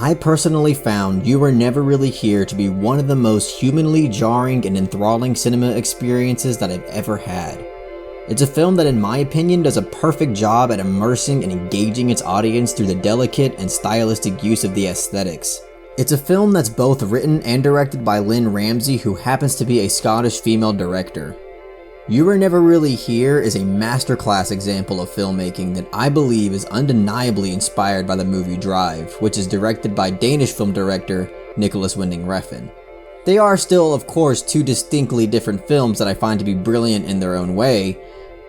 I personally found You Were Never Really Here to be one of the most humanly jarring and enthralling cinema experiences that I've ever had. It's a film that in my opinion does a perfect job at immersing and engaging its audience through the delicate and stylistic use of the aesthetics. It's a film that's both written and directed by Lynne Ramsay, who happens to be a Scottish female director. You Were Never Really Here is a masterclass example of filmmaking that I believe is undeniably inspired by the movie Drive, which is directed by Danish film director Nicholas Winding Refn. They are still, of course, two distinctly different films that I find to be brilliant in their own way,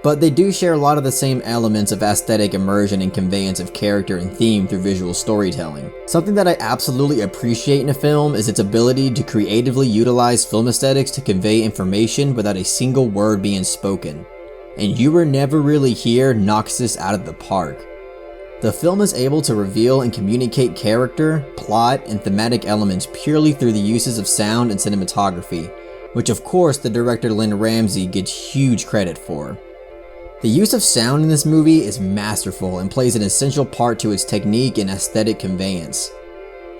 but they do share a lot of the same elements of aesthetic immersion and conveyance of character and theme through visual storytelling. Something that I absolutely appreciate in a film is its ability to creatively utilize film aesthetics to convey information without a single word being spoken. And You Were Never Really Here knocks this out of the park. The film is able to reveal and communicate character, plot, and thematic elements purely through the uses of sound and cinematography, which of course the director Lynne Ramsay gets huge credit for. The use of sound in this movie is masterful and plays an essential part to its technique and aesthetic conveyance.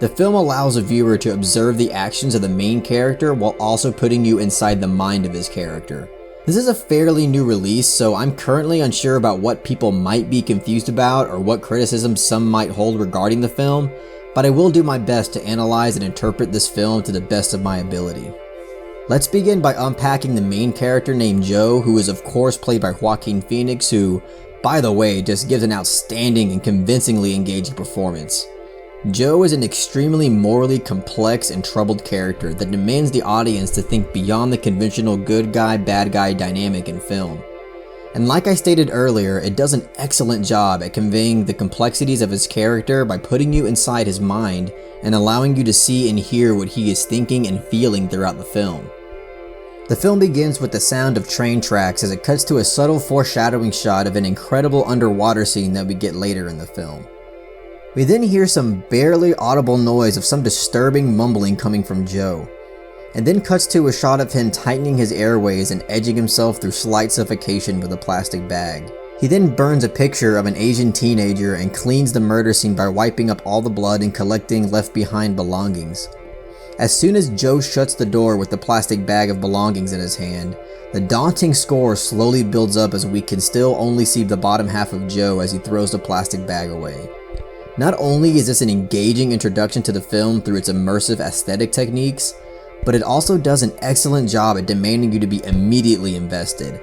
The film allows a viewer to observe the actions of the main character while also putting you inside the mind of his character. This is a fairly new release, so I'm currently unsure about what people might be confused about or what criticisms some might hold regarding the film, but I will do my best to analyze and interpret this film to the best of my ability. Let's begin by unpacking the main character named Joe, who is of course played by Joaquin Phoenix, who, by the way, just gives an outstanding and convincingly engaging performance. Joe is an extremely morally complex and troubled character that demands the audience to think beyond the conventional good guy, bad guy dynamic in film. And like I stated earlier, it does an excellent job at conveying the complexities of his character by putting you inside his mind and allowing you to see and hear what he is thinking and feeling throughout the film. The film begins with the sound of train tracks as it cuts to a subtle foreshadowing shot of an incredible underwater scene that we get later in the film. We then hear some barely audible noise of some disturbing mumbling coming from Joe, and then cuts to a shot of him tightening his airways and edging himself through slight suffocation with a plastic bag. He then burns a picture of an Asian teenager and cleans the murder scene by wiping up all the blood and collecting left behind belongings. As soon as Joe shuts the door with the plastic bag of belongings in his hand, the daunting score slowly builds up as we can still only see the bottom half of Joe as he throws the plastic bag away. Not only is this an engaging introduction to the film through its immersive aesthetic techniques, but it also does an excellent job at demanding you to be immediately invested.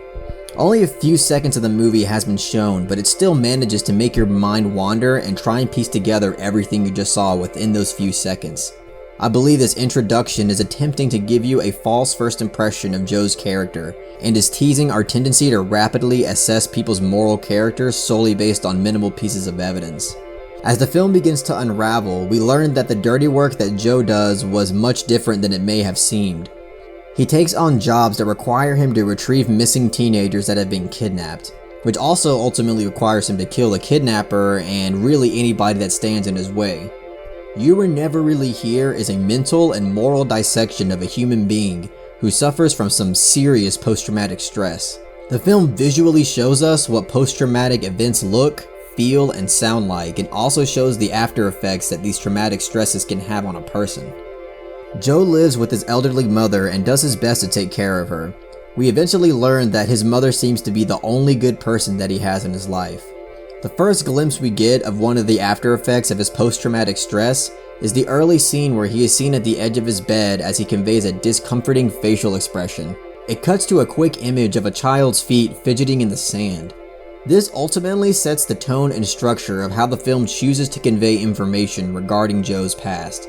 Only a few seconds of the movie has been shown, but it still manages to make your mind wander and try and piece together everything you just saw within those few seconds. I believe this introduction is attempting to give you a false first impression of Joe's character, and is teasing our tendency to rapidly assess people's moral character solely based on minimal pieces of evidence. As the film begins to unravel, we learn that the dirty work that Joe does was much different than it may have seemed. He takes on jobs that require him to retrieve missing teenagers that have been kidnapped, which also ultimately requires him to kill the kidnapper and really anybody that stands in his way. You Were Never Really Here is a mental and moral dissection of a human being who suffers from some serious post-traumatic stress. The film visually shows us what post-traumatic events look, feel, and sound like, and also shows the after effects that these traumatic stresses can have on a person. Joe lives with his elderly mother and does his best to take care of her. We eventually learn that his mother seems to be the only good person that he has in his life. The first glimpse we get of one of the after effects of his post-traumatic stress is the early scene where he is seen at the edge of his bed as he conveys a discomforting facial expression. It cuts to a quick image of a child's feet fidgeting in the sand. This ultimately sets the tone and structure of how the film chooses to convey information regarding Joe's past.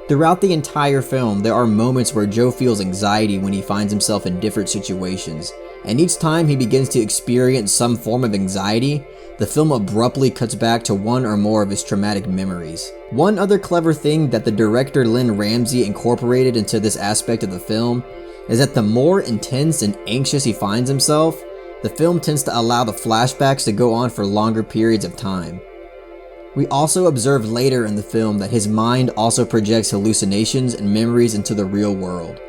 Throughout the entire film, there are moments where Joe feels anxiety when he finds himself in different situations, and each time he begins to experience some form of anxiety, the film abruptly cuts back to one or more of his traumatic memories. One other clever thing that the director Lynne Ramsay incorporated into this aspect of the film is that the more intense and anxious he finds himself, the film tends to allow the flashbacks to go on for longer periods of time. We also observe later in the film that his mind also projects hallucinations and memories into the real world.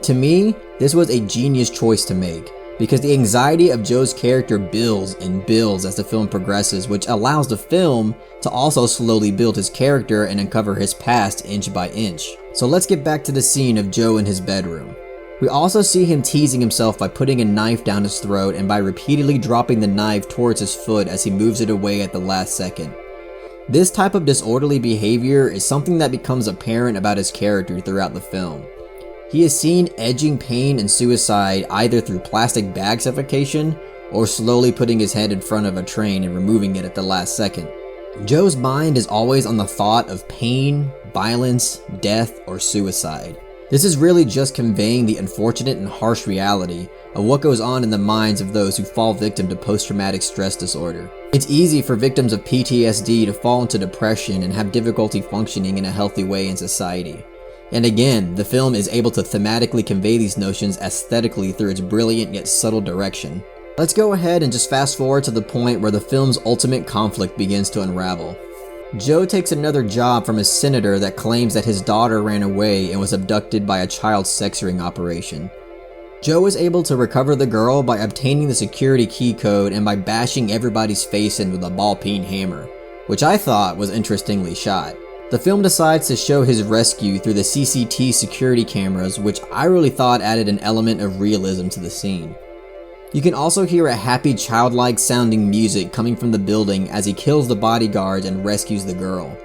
To me, this was a genius choice to make, because the anxiety of Joe's character builds and builds as the film progresses, which allows the film to also slowly build his character and uncover his past inch by inch. So let's get back to the scene of Joe in his bedroom. We also see him teasing himself by putting a knife down his throat and by repeatedly dropping the knife towards his foot as he moves it away at the last second. This type of disorderly behavior is something that becomes apparent about his character throughout the film. He is seen edging pain and suicide either through plastic bag suffocation or slowly putting his head in front of a train and removing it at the last second. Joe's mind is always on the thought of pain, violence, death, or suicide. This is really just conveying the unfortunate and harsh reality of what goes on in the minds of those who fall victim to post-traumatic stress disorder. It's easy for victims of PTSD to fall into depression and have difficulty functioning in a healthy way in society. And again, the film is able to thematically convey these notions aesthetically through its brilliant yet subtle direction. Let's go ahead and just fast forward to the point where the film's ultimate conflict begins to unravel. Joe takes another job from a senator that claims that his daughter ran away and was abducted by a child sex ring operation. Joe is able to recover the girl by obtaining the security key code and by bashing everybody's face in with a ball-peen hammer, which I thought was interestingly shot. The film decides to show his rescue through the CCT security cameras, which I really thought added an element of realism to the scene. You can also hear a happy childlike sounding music coming from the building as he kills the bodyguards and rescues the girl.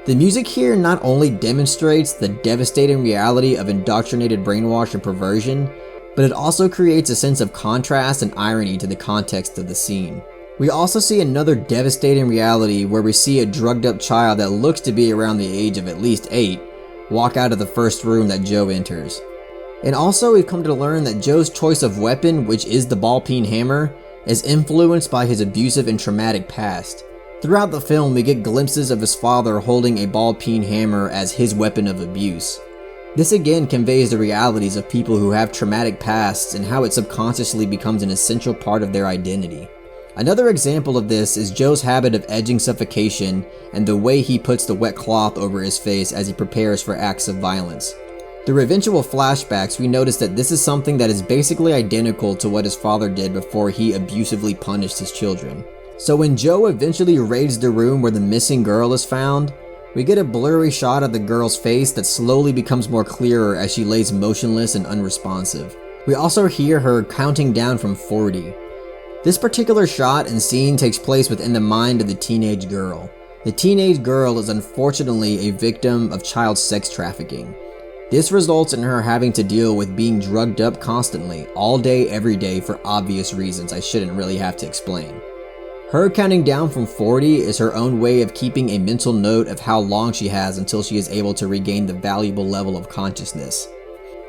The music here not only demonstrates the devastating reality of indoctrinated brainwash and perversion, but it also creates a sense of contrast and irony to the context of the scene. We also see another devastating reality where we see a drugged up child that looks to be around the age of at least 8 walk out of the first room that Joe enters. And also we've come to learn that Joe's choice of weapon, which is the ball-peen hammer, is influenced by his abusive and traumatic past. Throughout the film we get glimpses of his father holding a ball-peen hammer as his weapon of abuse. This again conveys the realities of people who have traumatic pasts and how it subconsciously becomes an essential part of their identity. Another example of this is Joe's habit of edging suffocation and the way he puts the wet cloth over his face as he prepares for acts of violence. Through eventual flashbacks, we notice that this is something that is basically identical to what his father did before he abusively punished his children. So when Joe eventually raids the room where the missing girl is found, we get a blurry shot of the girl's face that slowly becomes more clearer as she lays motionless and unresponsive. We also hear her counting down from 40. This particular shot and scene takes place within the mind of the teenage girl. The teenage girl is unfortunately a victim of child sex trafficking. This results in her having to deal with being drugged up constantly, all day, every day, for obvious reasons I shouldn't really have to explain. Her counting down from 40 is her own way of keeping a mental note of how long she has until she is able to regain the valuable level of consciousness.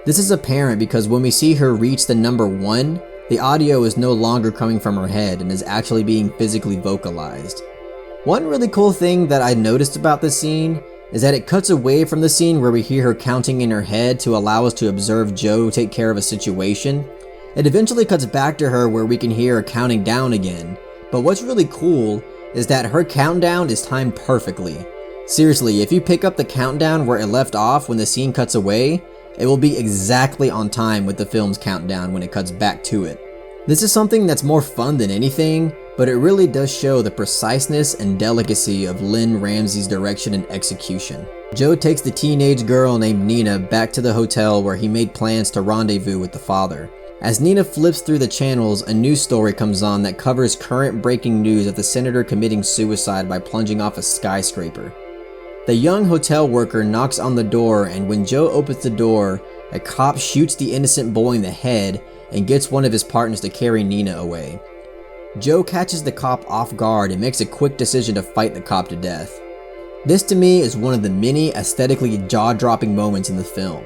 This is apparent because when we see her reach the number 1, the audio is no longer coming from her head and is actually being physically vocalized. One really cool thing that I noticed about this scene is that it cuts away from the scene where we hear her counting in her head to allow us to observe Joe take care of a situation. It eventually cuts back to her where we can hear her counting down again, but what's really cool is that her countdown is timed perfectly. Seriously, if you pick up the countdown where it left off when the scene cuts away, it will be exactly on time with the film's countdown when it cuts back to it. This is something that's more fun than anything, but it really does show the preciseness and delicacy of Lynn Ramsey's direction and execution. Joe takes the teenage girl named Nina back to the hotel where he made plans to rendezvous with the father. As Nina flips through the channels, a news story comes on that covers current breaking news of the senator committing suicide by plunging off a skyscraper. The young hotel worker knocks on the door, and when Joe opens the door, a cop shoots the innocent boy in the head and gets one of his partners to carry Nina away. Joe catches the cop off guard and makes a quick decision to fight the cop to death. This to me is one of the many aesthetically jaw-dropping moments in the film.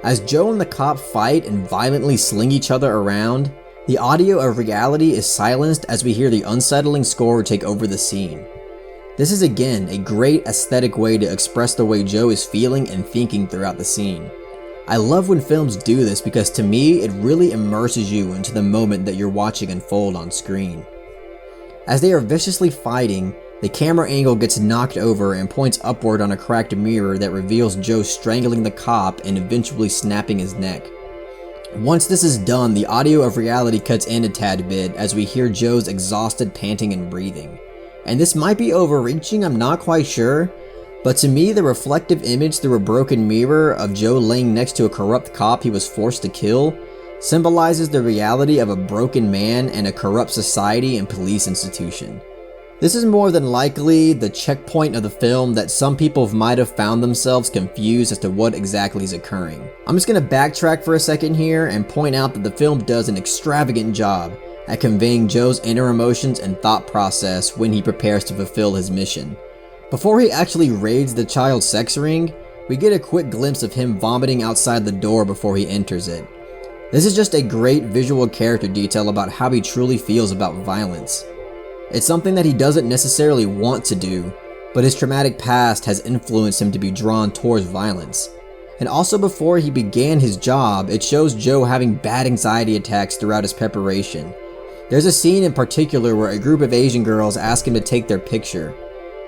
As Joe and the cop fight and violently sling each other around, the audio of reality is silenced as we hear the unsettling score take over the scene. This is again a great aesthetic way to express the way Joe is feeling and thinking throughout the scene. I love when films do this because to me it really immerses you into the moment that you're watching unfold on screen. As they are viciously fighting, the camera angle gets knocked over and points upward on a cracked mirror that reveals Joe strangling the cop and eventually snapping his neck. Once this is done, the audio of reality cuts in a tad bit as we hear Joe's exhausted panting and breathing. And this might be overreaching, I'm not quite sure, but to me the reflective image through a broken mirror of Joe laying next to a corrupt cop he was forced to kill symbolizes the reality of a broken man and a corrupt society and police institution. This is more than likely the checkpoint of the film that some people might have found themselves confused as to what exactly is occurring. I'm just going to backtrack for a second here and point out that the film does an extravagant job at conveying Joe's inner emotions and thought process when he prepares to fulfill his mission. Before he actually raids the child's sex ring, we get a quick glimpse of him vomiting outside the door before he enters it. This is just a great visual character detail about how he truly feels about violence. It's something that he doesn't necessarily want to do, but his traumatic past has influenced him to be drawn towards violence. And also before he began his job, it shows Joe having bad anxiety attacks throughout his preparation. There's a scene in particular where a group of Asian girls ask him to take their picture.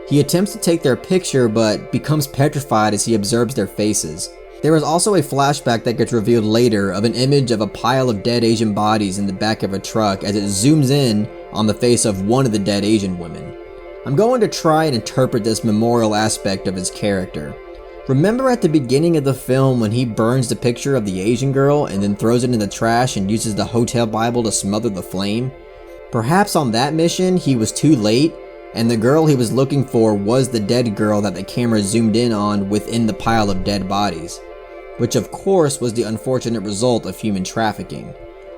He attempts to take their picture but becomes petrified as he observes their faces. There is also a flashback that gets revealed later of an image of a pile of dead Asian bodies in the back of a truck as it zooms in on the face of one of the dead Asian women. I'm going to try and interpret this memorial aspect of his character. Remember at the beginning of the film when he burns the picture of the Asian girl and then throws it in the trash and uses the hotel Bible to smother the flame? Perhaps on that mission he was too late, and the girl he was looking for was the dead girl that the camera zoomed in on within the pile of dead bodies, which of course was the unfortunate result of human trafficking.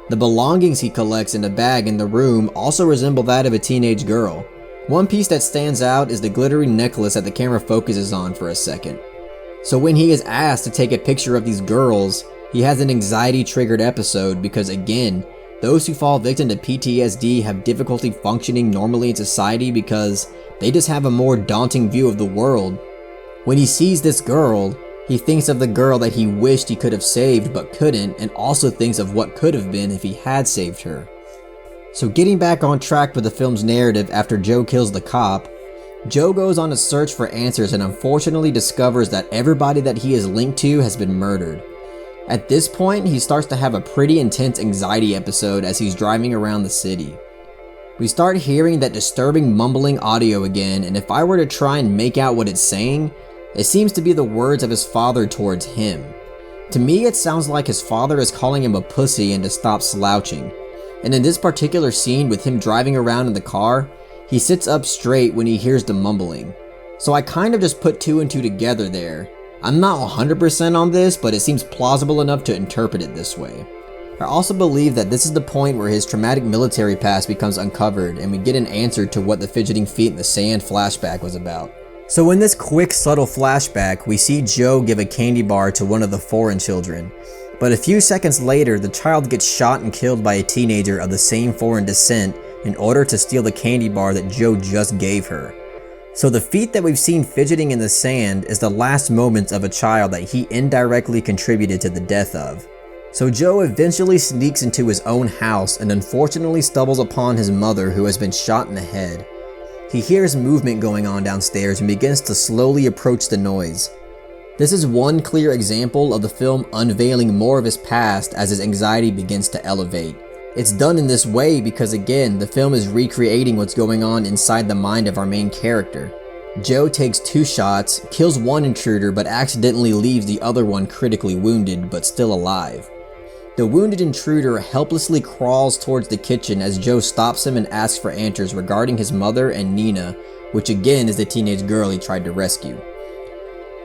The belongings he collects in a bag in the room also resemble that of a teenage girl. One piece that stands out is the glittering necklace that the camera focuses on for a second. So when he is asked to take a picture of these girls, he has an anxiety-triggered episode because again, those who fall victim to PTSD have difficulty functioning normally in society because they just have a more daunting view of the world. When he sees this girl, he thinks of the girl that he wished he could have saved but couldn't, and also thinks of what could have been if he had saved her. So getting back on track with the film's narrative after Joe kills the cop, Joe goes on a search for answers and unfortunately discovers that everybody that he is linked to has been murdered. At this point, he starts to have a pretty intense anxiety episode as he's driving around the city. We start hearing that disturbing mumbling audio again, and if I were to try and make out what it's saying, it seems to be the words of his father towards him. To me, it sounds like his father is calling him a pussy and to stop slouching. And in this particular scene with him driving around in the car, he sits up straight when he hears the mumbling. So I kind of just put two and two together there. I'm not 100% on this, but it seems plausible enough to interpret it this way. I also believe that this is the point where his traumatic military past becomes uncovered and we get an answer to what the fidgeting feet in the sand flashback was about. So in this quick subtle flashback, we see Joe give a candy bar to one of the foreign children. But a few seconds later, the child gets shot and killed by a teenager of the same foreign descent in order to steal the candy bar that Joe just gave her. So the feet that we've seen fidgeting in the sand is the last moments of a child that he indirectly contributed to the death of. So Joe eventually sneaks into his own house and unfortunately stumbles upon his mother who has been shot in the head. He hears movement going on downstairs and begins to slowly approach the noise. This is one clear example of the film unveiling more of his past as his anxiety begins to elevate. It's done in this way because again, the film is recreating what's going on inside the mind of our main character. Joe takes 2 shots, kills one intruder but accidentally leaves the other one critically wounded but still alive. The wounded intruder helplessly crawls towards the kitchen as Joe stops him and asks for answers regarding his mother and Nina, which again is the teenage girl he tried to rescue.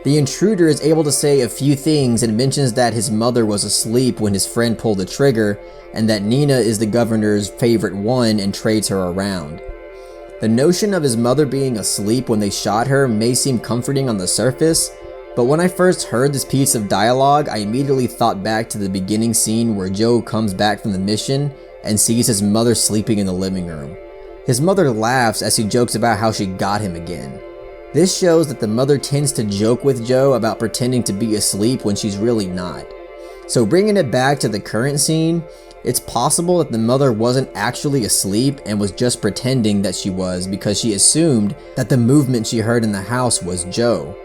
The intruder is able to say a few things and mentions that his mother was asleep when his friend pulled the trigger and that Nina is the governor's favorite one and trades her around. The notion of his mother being asleep when they shot her may seem comforting on the surface, but when I first heard this piece of dialogue, I immediately thought back to the beginning scene where Joe comes back from the mission and sees his mother sleeping in the living room. His mother laughs as he jokes about how she got him again. This shows that the mother tends to joke with Joe about pretending to be asleep when she's really not. So bringing it back to the current scene, it's possible that the mother wasn't actually asleep and was just pretending that she was because she assumed that the movement she heard in the house was Joe.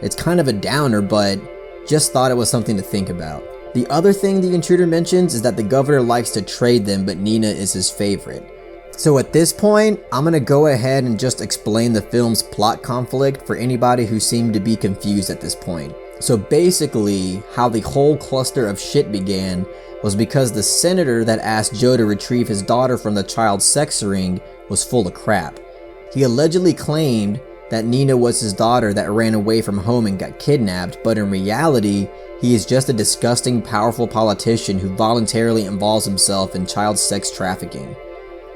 It's kind of a downer, but just thought it was something to think about. The other thing the intruder mentions is that the governor likes to trade them, but Nina is his favorite. So at this point, I'm gonna go ahead and just explain the film's plot conflict for anybody who seemed to be confused at this point. So basically, how the whole cluster of shit began was because the senator that asked Joe to retrieve his daughter from the child sex ring was full of crap. He allegedly claimed that Nina was his daughter that ran away from home and got kidnapped, but in reality, he is just a disgusting, powerful politician who voluntarily involves himself in child sex trafficking.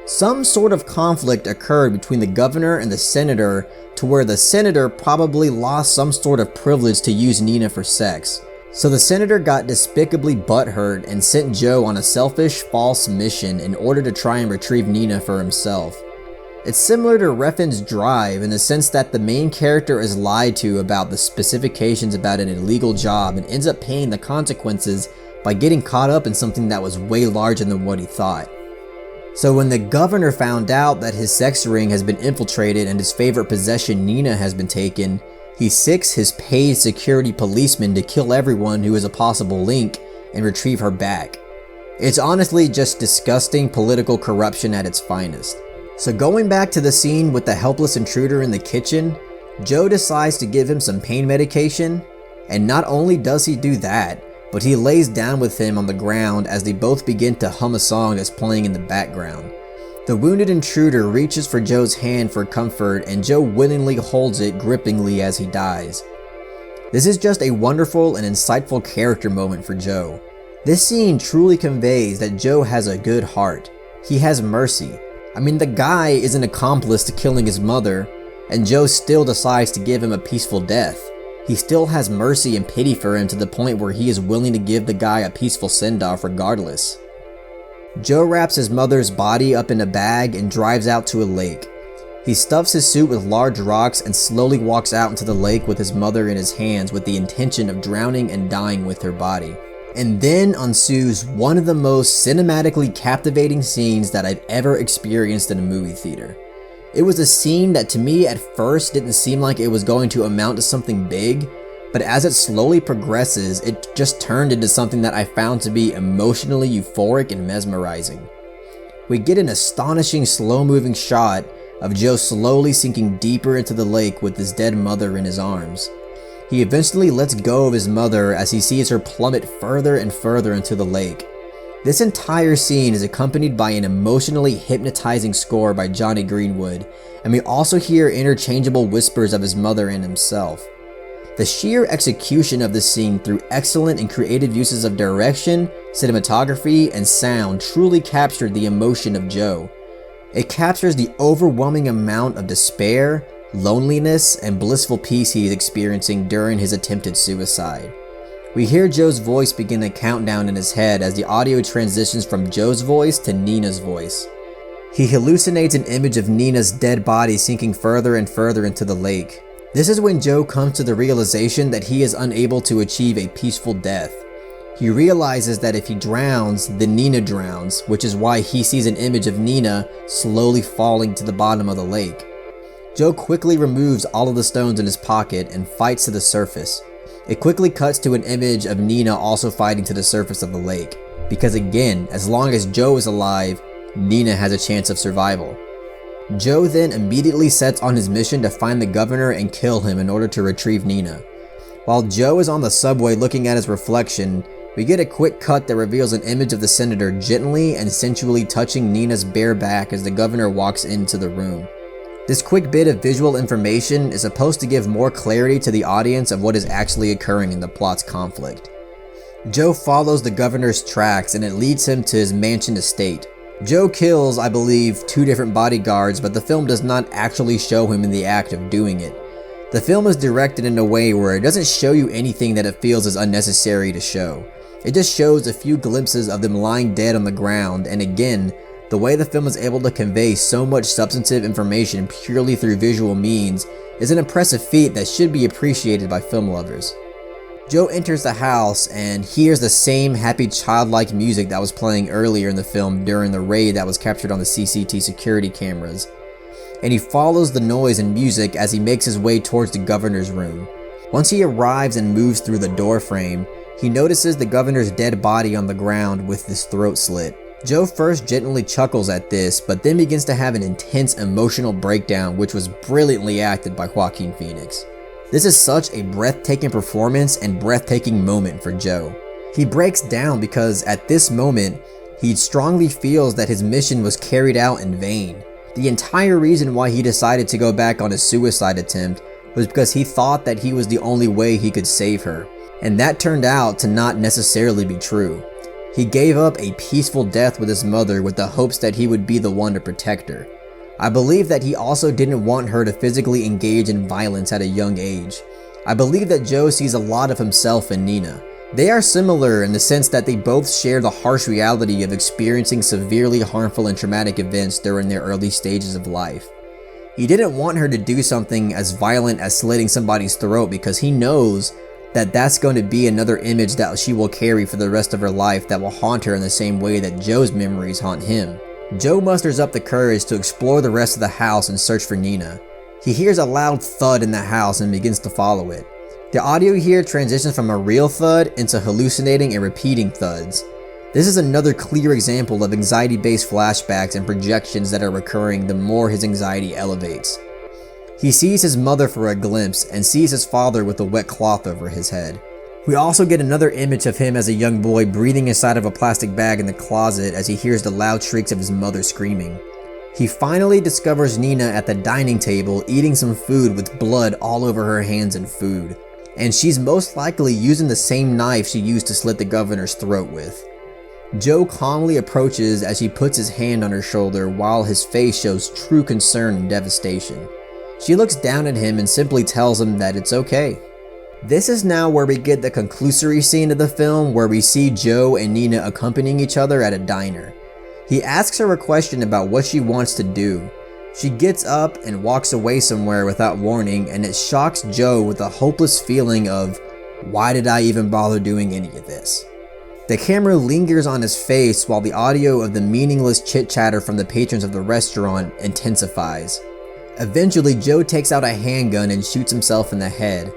Some sort of conflict occurred between the governor and the senator to where the senator probably lost some sort of privilege to use Nina for sex. So the senator got despicably butthurt and sent Joe on a selfish, false mission in order to try and retrieve Nina for himself. It's similar to Refn's Drive in the sense that the main character is lied to about the specifications about an illegal job and ends up paying the consequences by getting caught up in something that was way larger than what he thought. So when the governor found out that his sex ring has been infiltrated and his favorite possession Nina has been taken, he sicks his paid security policeman to kill everyone who is a possible link and retrieve her back. It's honestly just disgusting political corruption at its finest. So going back to the scene with the helpless intruder in the kitchen, Joe decides to give him some pain medication, and not only does he do that, but he lays down with him on the ground as they both begin to hum a song that's playing in the background. The wounded intruder reaches for Joe's hand for comfort, and Joe willingly holds it grippingly as he dies. This is just a wonderful and insightful character moment for Joe. This scene truly conveys that Joe has a good heart. He has mercy. I mean, the guy is an accomplice to killing his mother, and Joe still decides to give him a peaceful death. He still has mercy and pity for him to the point where he is willing to give the guy a peaceful send-off regardless. Joe wraps his mother's body up in a bag and drives out to a lake. He stuffs his suit with large rocks and slowly walks out into the lake with his mother in his hands with the intention of drowning and dying with her body. And then ensues one of the most cinematically captivating scenes that I've ever experienced in a movie theater. It was a scene that to me at first didn't seem like it was going to amount to something big, but as it slowly progresses, it just turned into something that I found to be emotionally euphoric and mesmerizing. We get an astonishing slow-moving shot of Joe slowly sinking deeper into the lake with his dead mother in his arms. He eventually lets go of his mother as he sees her plummet further and further into the lake. This entire scene is accompanied by an emotionally hypnotizing score by Johnny Greenwood, and we also hear interchangeable whispers of his mother and himself. The sheer execution of this scene through excellent and creative uses of direction, cinematography, and sound truly captured the emotion of Joe. It captures the overwhelming amount of despair, loneliness, and blissful peace he is experiencing during his attempted suicide. We hear Joe's voice begin a countdown in his head as the audio transitions from Joe's voice to Nina's voice. He hallucinates an image of Nina's dead body sinking further and further into the lake. This is when Joe comes to the realization that he is unable to achieve a peaceful death. He realizes that if he drowns, then Nina drowns, which is why he sees an image of Nina slowly falling to the bottom of the lake. Joe quickly removes all of the stones in his pocket and fights to the surface. It quickly cuts to an image of Nina also fighting to the surface of the lake, because again, as long as Joe is alive, Nina has a chance of survival. Joe then immediately sets on his mission to find the governor and kill him in order to retrieve Nina. While Joe is on the subway looking at his reflection, we get a quick cut that reveals an image of the senator gently and sensually touching Nina's bare back as the governor walks into the room. This quick bit of visual information is supposed to give more clarity to the audience of what is actually occurring in the plot's conflict. Joe follows the governor's tracks and it leads him to his mansion estate. Joe kills, I believe, 2 different bodyguards, but the film does not actually show him in the act of doing it. The film is directed in a way where it doesn't show you anything that it feels is unnecessary to show. It just shows a few glimpses of them lying dead on the ground, and again, the way the film is able to convey so much substantive information purely through visual means is an impressive feat that should be appreciated by film lovers. Joe enters the house and hears the same happy childlike music that was playing earlier in the film during the raid that was captured on the CCTV security cameras. And he follows the noise and music as he makes his way towards the governor's room. Once he arrives and moves through the door frame, He notices the governor's dead body on the ground with his throat slit. Joe first gently chuckles at this, but then begins to have an intense emotional breakdown, which was brilliantly acted by Joaquin Phoenix. This is such a breathtaking performance and breathtaking moment for Joe. He breaks down because at this moment, he strongly feels that his mission was carried out in vain. The entire reason why he decided to go back on his suicide attempt was because he thought that he was the only way he could save her, and that turned out to not necessarily be true. He gave up a peaceful death with his mother with the hopes that he would be the one to protect her. I believe that he also didn't want her to physically engage in violence at a young age. I believe that Joe sees a lot of himself in Nina. They are similar in the sense that they both share the harsh reality of experiencing severely harmful and traumatic events during their early stages of life. He didn't want her to do something as violent as slitting somebody's throat because he knows that that's going to be another image that she will carry for the rest of her life that will haunt her in the same way that Joe's memories haunt him. Joe musters up the courage to explore the rest of the house and search for Nina. He hears a loud thud in the house and begins to follow it. The audio here transitions from a real thud into hallucinating and repeating thuds. This is another clear example of anxiety-based flashbacks and projections that are recurring the more his anxiety elevates. He sees his mother for a glimpse and sees his father with a wet cloth over his head. We also get another image of him as a young boy breathing inside of a plastic bag in the closet as he hears the loud shrieks of his mother screaming. He finally discovers Nina at the dining table eating some food with blood all over her hands and food. And she's most likely using the same knife she used to slit the governor's throat with. Joe calmly approaches as he puts his hand on her shoulder while his face shows true concern and devastation. She looks down at him and simply tells him that it's okay. This is now where we get the conclusory scene of the film where we see Joe and Nina accompanying each other at a diner. He asks her a question about what she wants to do. She gets up and walks away somewhere without warning, and it shocks Joe with a hopeless feeling of, why did I even bother doing any of this? The camera lingers on his face while the audio of the meaningless chit-chatter from the patrons of the restaurant intensifies. Eventually, Joe takes out a handgun and shoots himself in the head.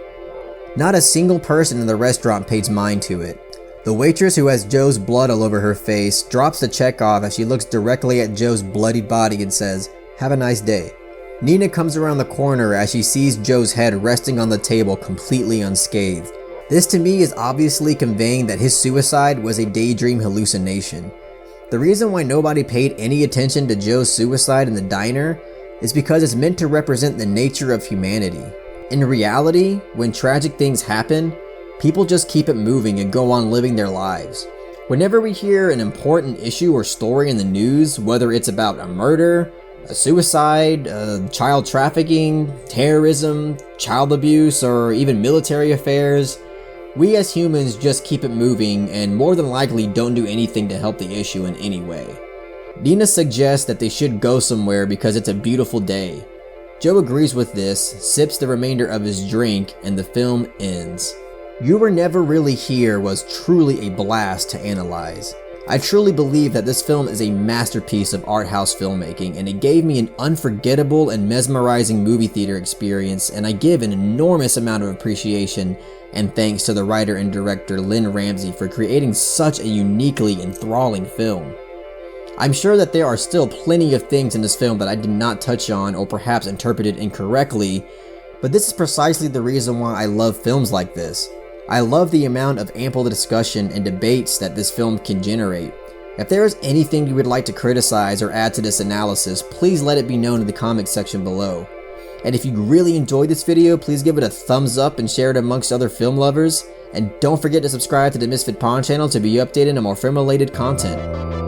Not a single person in the restaurant pays mind to it. The waitress, who has Joe's blood all over her face, drops the check off as she looks directly at Joe's bloodied body and says, "Have a nice day." Nina comes around the corner as she sees Joe's head resting on the table completely unscathed. This to me is obviously conveying that his suicide was a daydream hallucination. The reason why nobody paid any attention to Joe's suicide in the diner is because it's meant to represent the nature of humanity. In reality, when tragic things happen, people just keep it moving and go on living their lives. Whenever we hear an important issue or story in the news, whether it's about a murder, a suicide, child trafficking, terrorism, child abuse, or even military affairs, we as humans just keep it moving and more than likely don't do anything to help the issue in any way. Nina suggests that they should go somewhere because it's a beautiful day. Joe agrees with this, sips the remainder of his drink, and the film ends. You Were Never Really Here was truly a blast to analyze. I truly believe that this film is a masterpiece of art house filmmaking, and it gave me an unforgettable and mesmerizing movie theater experience, and I give an enormous amount of appreciation and thanks to the writer and director Lynn Ramsey for creating such a uniquely enthralling film. I'm sure that there are still plenty of things in this film that I did not touch on or perhaps interpreted incorrectly, but this is precisely the reason why I love films like this. I love the amount of ample discussion and debates that this film can generate. If there is anything you would like to criticize or add to this analysis, please let it be known in the comments section below. And if you really enjoyed this video, please give it a thumbs up and share it amongst other film lovers. And don't forget to subscribe to the Misfit Pawn channel to be updated on more film related content.